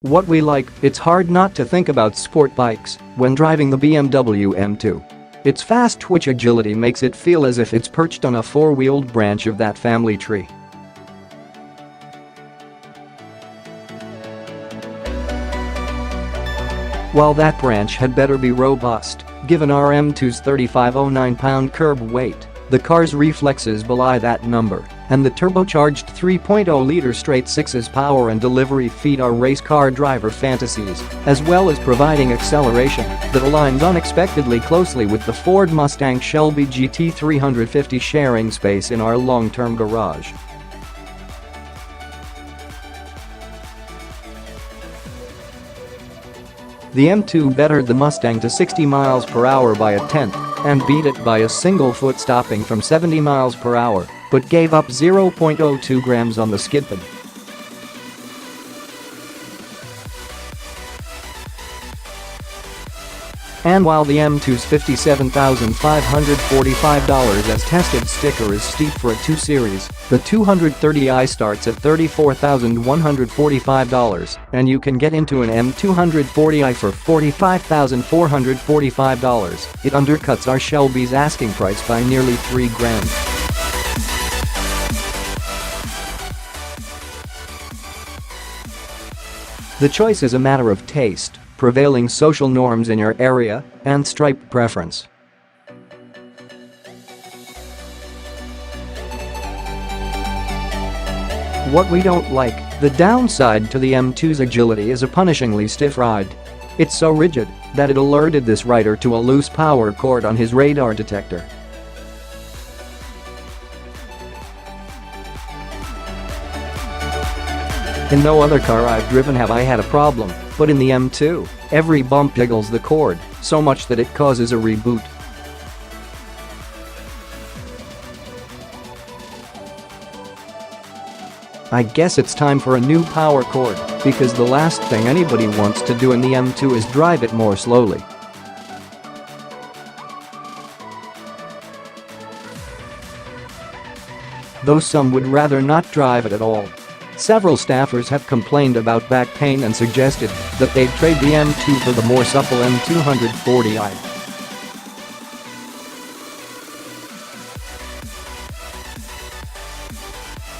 What we like, it's hard not to think about sport bikes when driving the BMW M2. Its fast twitch agility makes it feel as if it's perched on a four-wheeled branch of that family tree. While that branch had better be robust, given our M2's 3509-pound curb weight, the car's reflexes belie that number, and the turbocharged 3.0-liter straight-six's power and delivery feed our race car driver fantasies, as well as providing acceleration that aligns unexpectedly closely with the Ford Mustang Shelby GT350 sharing space in our long-term garage. The M2 bettered the Mustang to 60 miles per hour by a tenth and beat it by a single foot, stopping from 70 miles per hour, but gave up 0.02 grams on the skid pad. And while the M2's $57,545 as tested sticker is steep for a 2 Series, the 230i starts at $34,145, and you can get into an M240i for $45,445. It undercuts our Shelby's asking price by nearly $3,000. The choice is a matter of taste, prevailing social norms in your area, and stripe preference. What we don't like, the downside to the M2's agility is a punishingly stiff ride. It's so rigid that it alerted this rider to a loose power cord on his radar detector. In no other car I've driven have I had a problem, but in the M2, every bump jiggles the cord, so much that it causes a reboot. I guess it's time for a new power cord, because the last thing anybody wants to do in the M2 is drive it more slowly. Though some would rather not drive it at all. Several staffers have complained about back pain and suggested that they'd trade the M2 for the more supple M240i.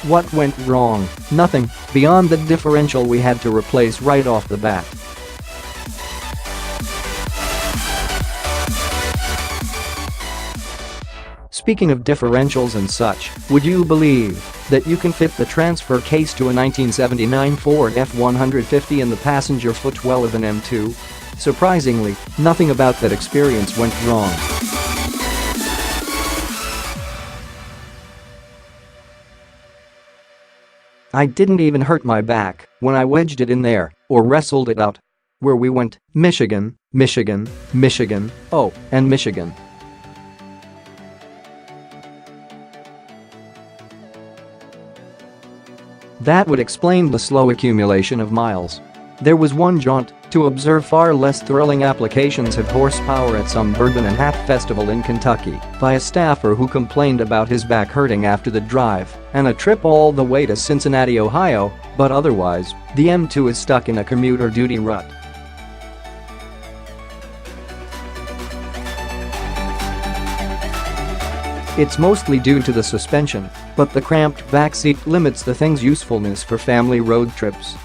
What went wrong? Nothing, beyond the differential we had to replace right off the bat. Speaking of differentials and such, would you believe that you can fit the transfer case to a 1979 Ford F-150 in the passenger footwell of an M2? Surprisingly, nothing about that experience went wrong. I didn't even hurt my back when I wedged it in there or wrestled it out. Where we went, Michigan, Michigan, Michigan, oh, and Michigan. That would explain the slow accumulation of miles. There was one jaunt to observe far less thrilling applications of horsepower at some bourbon and hat festival in Kentucky by a staffer who complained about his back hurting after the drive, and a trip all the way to Cincinnati, Ohio, but otherwise, the M2 is stuck in a commuter duty rut. It's mostly due to the suspension, but the cramped backseat limits the thing's usefulness for family road trips.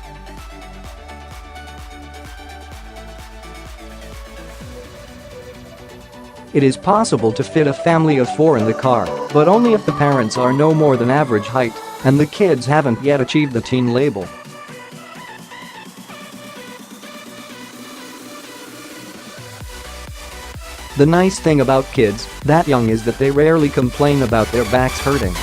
It is possible to fit a family of 4 in the car, but only if the parents are no more than average height and the kids haven't yet achieved the teen label. The nice thing about kids that young is that they rarely complain about their backs hurting.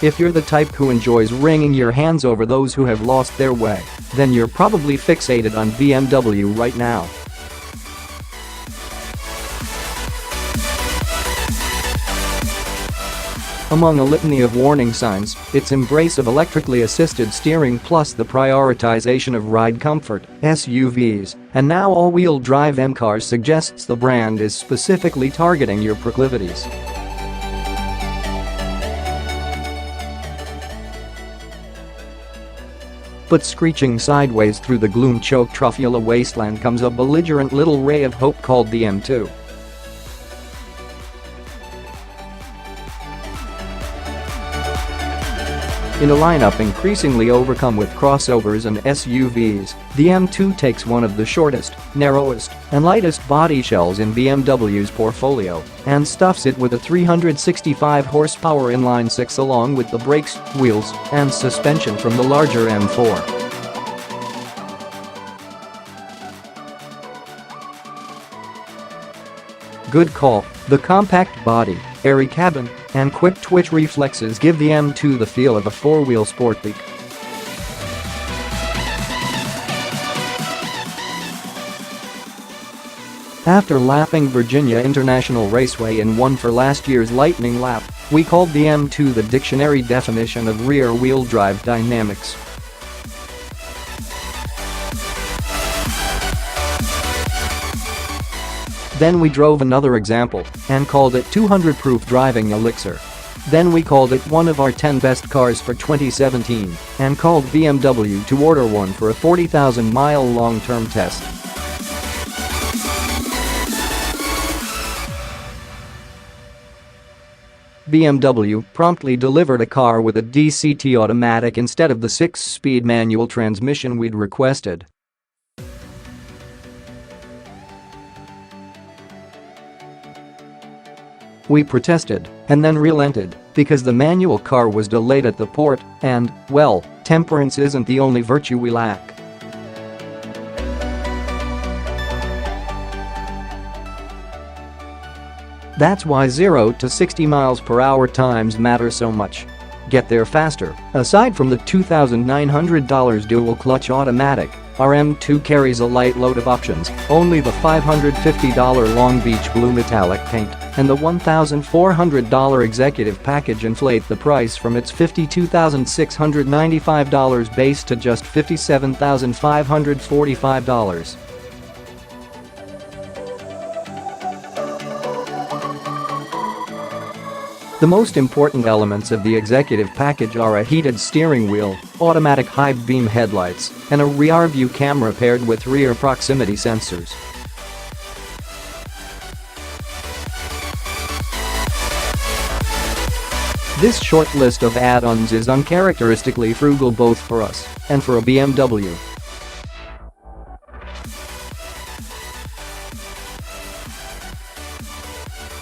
If you're the type who enjoys wringing your hands over those who have lost their way, then you're probably fixated on BMW right now. Among a litany of warning signs, its embrace of electrically assisted steering plus the prioritization of ride comfort, SUVs, and now all-wheel drive M cars suggests the brand is specifically targeting your proclivities. But screeching sideways through the gloom-choked Truffula wasteland comes a belligerent little ray of hope called the M2. In a lineup increasingly overcome with crossovers and SUVs, the M2 takes one of the shortest, narrowest, and lightest body shells in BMW's portfolio and stuffs it with a 365 horsepower inline-six along with the brakes, wheels, and suspension from the larger M4. Good call. The compact body, airy cabin, and quick twitch reflexes give the M2 the feel of a four-wheel sport bike. After lapping Virginia International Raceway in one for last year's lightning lap, we called the M2 the dictionary definition of rear-wheel drive dynamics. Then we drove another example and called it 200-proof driving elixir. Then we called it one of our 10 best cars for 2017 and called BMW to order one for a 40,000-mile long-term test. BMW promptly delivered a car with a DCT automatic instead of the 6-speed manual transmission we'd requested. We protested and then relented because the manual car was delayed at the port and, well, temperance isn't the only virtue we lack. That's why 0 to 60 miles per hour times matter so much. Get there faster. Aside from the $2,900 dual-clutch automatic, our M2 carries a light load of options, only the $550 Long Beach Blue metallic paint and the $1,400 executive package inflate the price from its $52,695 base to just $57,545. The most important elements of the executive package are a heated steering wheel, automatic high-beam headlights, and a rear-view camera paired with rear proximity sensors. This short list of add-ons is uncharacteristically frugal both for us and for a BMW.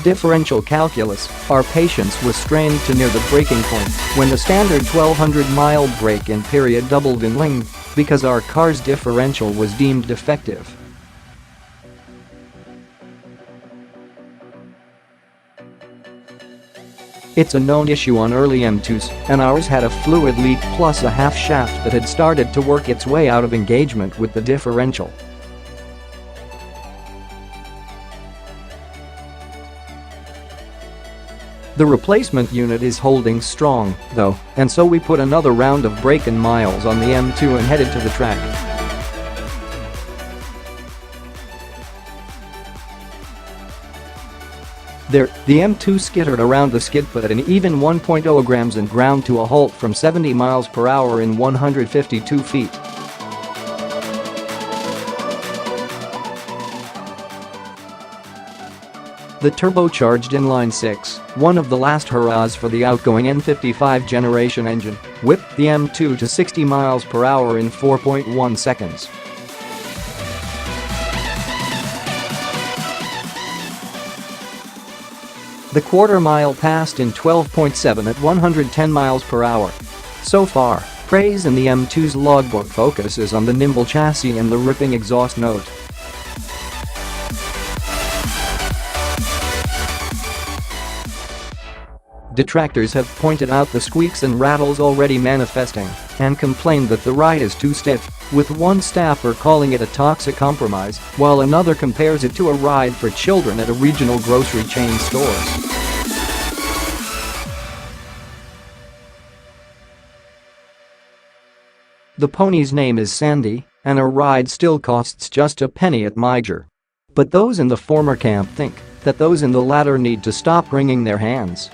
Differential calculus, our patience was strained to near the breaking point when the standard 1,200-mile break-in period doubled in length because our car's differential was deemed defective. It's a known issue on early M2s, and ours had a fluid leak plus a half shaft that had started to work its way out of engagement with the differential. The replacement unit is holding strong, though, and so we put another round of break-in miles on the M2 and headed to the track. There, the M2 skittered around the skid pit at an even 1.0 grams and ground to a halt from 70 miles per hour in 152 feet. The turbocharged inline-six, one of the last hurrahs for the outgoing N55 generation engine, whipped the M2 to 60 miles per hour in 4.1 seconds. The quarter mile passed in 12.7 at 110 miles per hour. So far, praise in the M2's logbook focuses on the nimble chassis and the ripping exhaust note. Detractors have pointed out the squeaks and rattles already manifesting and complained that the ride is too stiff, with one staffer calling it a toxic compromise, while another compares it to a ride for children at a regional grocery chain stores. The pony's name is Sandy, and a ride still costs just a penny at Niger. But those in the former camp think that those in the latter need to stop wringing their hands.